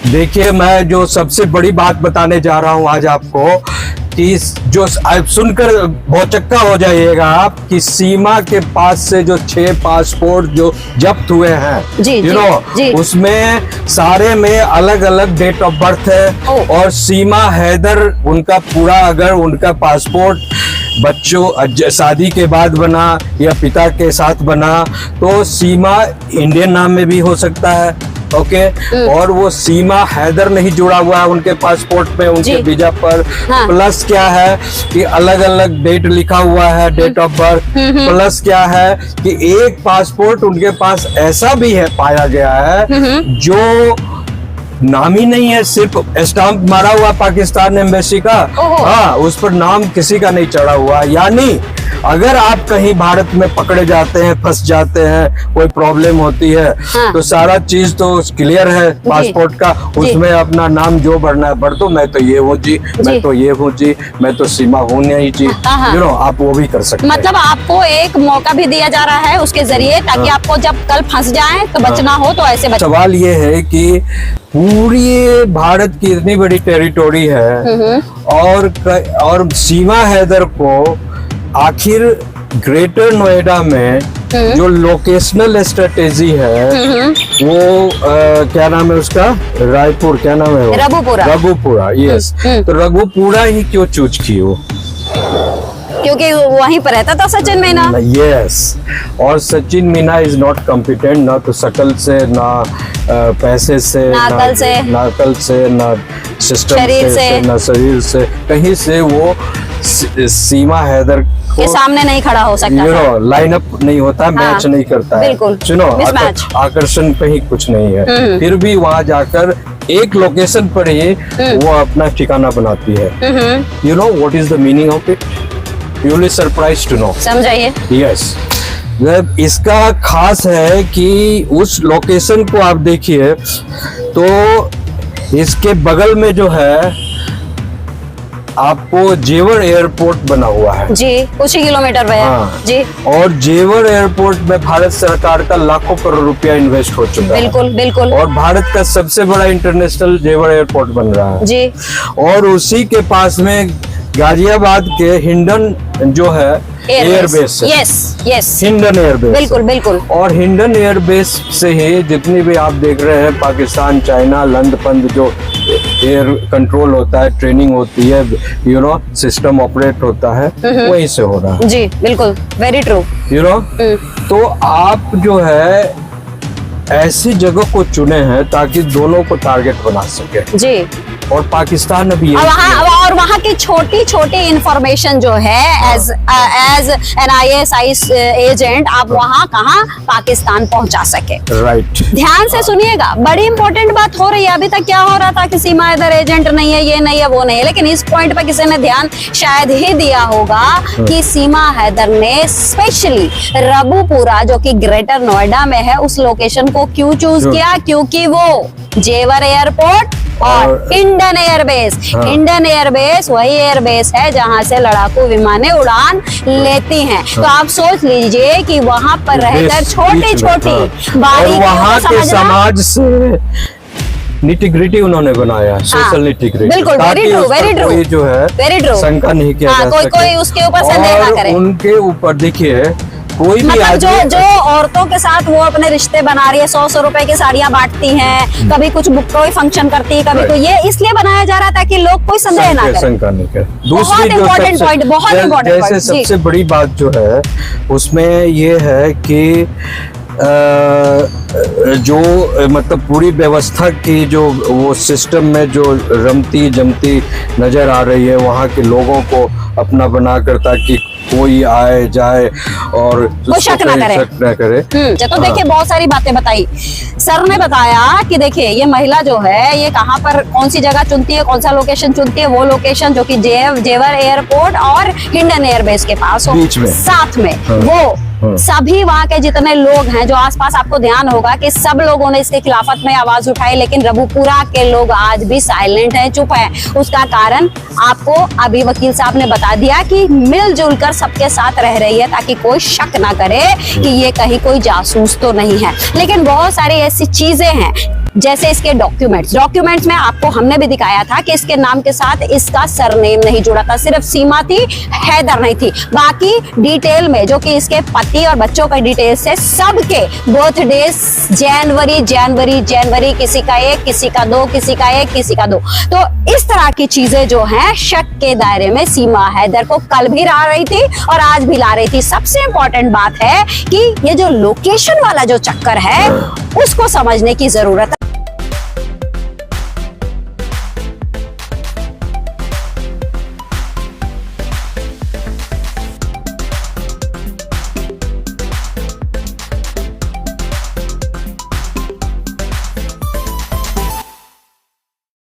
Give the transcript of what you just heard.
देखिए, मैं जो सबसे बड़ी बात बताने जा रहा हूँ आज आपको, कि जो आप सुनकर भौचक्का हो जाइएगा आप, कि सीमा के पास से जो 6 पासपोर्ट जो जब्त हुए हैं, जी। उसमें सारे में अलग अलग डेट ऑफ बर्थ है। और सीमा हैदर, उनका पूरा अगर उनका पासपोर्ट बच्चों शादी के बाद बना या पिता के साथ बना, तो सीमा इंडियन नाम में भी हो सकता है। ओके। और वो सीमा हैदर नहीं जुड़ा हुआ है उनके पासपोर्ट में, उनके वीजा पर। हाँ। प्लस क्या है कि अलग अलग डेट लिखा हुआ है, डेट ऑफ बर्थ। प्लस क्या है कि एक पासपोर्ट उनके पास ऐसा भी है, पाया गया है, जो नाम ही नहीं है, सिर्फ स्टाम्प मारा हुआ पाकिस्तान एम्बेसी का। हाँ, उस पर नाम किसी का नहीं चढ़ा हुआ। यानी अगर आप कहीं भारत में पकड़े जाते हैं, फंस जाते हैं, कोई प्रॉब्लम होती है, हाँ। तो सारा चीज तो क्लियर है पासपोर्ट का, उसमें अपना नाम जो भरना है भर दो। मैं तो ये हूँ जी, मैं तो ये हूँ जी, मैं तो सीमा हूँ नहीं जी, आप वो भी कर सकते हैं। मतलब आपको एक मौका भी दिया जा रहा है उसके जरिए, ताकि आपको जब कल फंस जाए तो बचना हो तो ऐसे सवाल ये है कि पूरी भारत की इतनी बड़ी टेरिटोरी है, और सीमा हैदर को आखिर ग्रेटर नोएडा में जो लोकेशनल स्ट्रेटेजी है, वो क्या नाम है उसका, रायपुर, क्या नाम है वो, रघुपुरा। यस। तो रघुपुरा ही क्यों चूज की वो? क्योंकि वहीं पर रहता था सचिन मीना। यस। और Sachin Meena is not competent, ना तो शकल से, ना पैसे से, ना अकल से, ना सिस्टम से, ना शरीर से, कहीं से वो सीमा हैदर के सामने नहीं खड़ा हो सकता, लाइनअप नहीं होता, मैच नहीं करता है। सुनो, आकर्षण कहीं कुछ नहीं है, फिर भी वहां जाकर एक लोकेशन पर ही वो अपना ठिकाना बनाती है। You know what is the meaning of it? You will be surprised to know. समझाइए। यस। इसका खास है कि उस लोकेशन को आप देखिए, तो इसके बगल में जो है आपको जेवर एयरपोर्ट बना हुआ है जी, कुछ ही किलोमीटर पे है जी। और जेवर एयरपोर्ट में भारत सरकार का लाखों करोड़ रुपया इन्वेस्ट हो चुका है। बिल्कुल बिल्कुल। और भारत का सबसे बड़ा इंटरनेशनल जेवर एयरपोर्ट बन रहा है जी। और उसी के पास में गाजियाबाद के हिंडन जो है एयरबेस है। Yes yes, Hindon airbase. बिल्कुल बिल्कुल। और हिंडन एयरबेस से ही जितनी भी आप देख रहे हैं पाकिस्तान, चाइना, लंदपंद जो एयर कंट्रोल होता है, ट्रेनिंग होती है, सिस्टम ऑपरेट होता है, वहीं से हो रहा है जी। बिल्कुल, वेरी ट्रू। तो आप जो है ऐसी जगह को चुने हैं ताकि दोनों को टारगेट बना सके जी। और पाकिस्तान अभी और वहाँ की छोटी छोटी इंफॉर्मेशन जो है एज एन IAS एजेंट आप वहाँ कहाँ पाकिस्तान पहुँचा सके। राइट। ध्यान से सुनिएगा, बड़ी इंपॉर्टेंट बात हो रही है। अभी तक क्या हो रहा था कि सीमा हैदर एजेंट नहीं है, ये नहीं है, वो नहीं है, लेकिन इस पॉइंट पर किसी ने ध्यान शायद ही दिया होगा कि सीमा हैदर ने स्पेशली रघुपुरा जो कि ग्रेटर नोएडा में है, उस लोकेशन को क्यों चूज किया? क्योंकि वो जेवर एयरपोर्ट और हिंडन एयरबेस, हिंडन एयरबेस वही एयरबेस है जहां से लड़ाकू विमानें उड़ान लेती हैं। तो आप सोच लीजिए कि वहां पर रहकर छोटी छोटी बारीकियों वहां के समाज से निटिग्रिटी उन्होंने बनाया, सोशल निटिग्रिटी। बिल्कुल, वेरी ट्रू, वेरी ट्रू, जो है वेरी ट्रू, शंका नहीं किया जा सके। कोई उसके ऊपर संदेह ना करे। उनके ऊपर देखिए कोई भी मतलब जो औरतों के साथ वो अपने रिश्ते बना रही है, 100 रुपए की साड़ियां बांटती हैं, कभी कुछ कोई फंक्शन करती है, कभी कोई, ये इसलिए बनाया जा रहा था कि लोग कोई संदेह ना करें। शंका नहीं करे। बहुत इम्पोर्टेंट पॉइंट, बहुत इम्पोर्टेंट पॉइंट। जैसे सबसे बड़ी बात जो है उसमें ये है कि जो मतलब पूरी व्यवस्था की जो वो सिस्टम में जो रमती जमती नजर आ रही है वहाँ के लोगों को अपना बनाकर, ताकि कोई आए जाए और कोई शक ना करे। तो देखिए बहुत सारी बातें बताई सर ने। बताया कि देखिए ये महिला जो है ये कहाँ पर कौन सी जगह चुनती है, कौन सा लोकेशन चुनती है, वो लोकेशन जो कि जेवर एयरपोर्ट और हिंडन एयरबेस के पास हो, बीच में, साथ में वो सभी वहाँ के जितने लोग हैं जो आसपास, आपको ध्यान होगा कि सब लोगों ने इसके खिलाफत में आवाज उठाई, लेकिन रघुपुरा के लोग आज भी साइलेंट हैं, चुप हैं। उसका कारण आपको अभी वकील साहब ने बता दिया कि मिलजुल कर सबके साथ रह रही है ताकि कोई शक ना करे कि ये कहीं कोई जासूस तो नहीं है। लेकिन बहुत सारी ऐसी चीजें हैं जैसे इसके डॉक्यूमेंट्स में आपको हमने भी दिखाया था कि इसके नाम के साथ इसका सरनेम नहीं जुड़ा था, सिर्फ सीमा थी, हैदर नहीं थी। बाकी डिटेल में जो कि इसके पति और बच्चों का डिटेल्स है, सबके बर्थडे जनवरी, किसी का 1, किसी का 2, किसी का 1, किसी का 2। तो इस तरह की चीजें जो हैं शक के दायरे में सीमा हैदर को कल भी ला रही थी और आज भी ला रही थी। सबसे इंपॉर्टेंट बात है कि ये जो लोकेशन वाला जो चक्कर है उसको समझने की जरूरत है।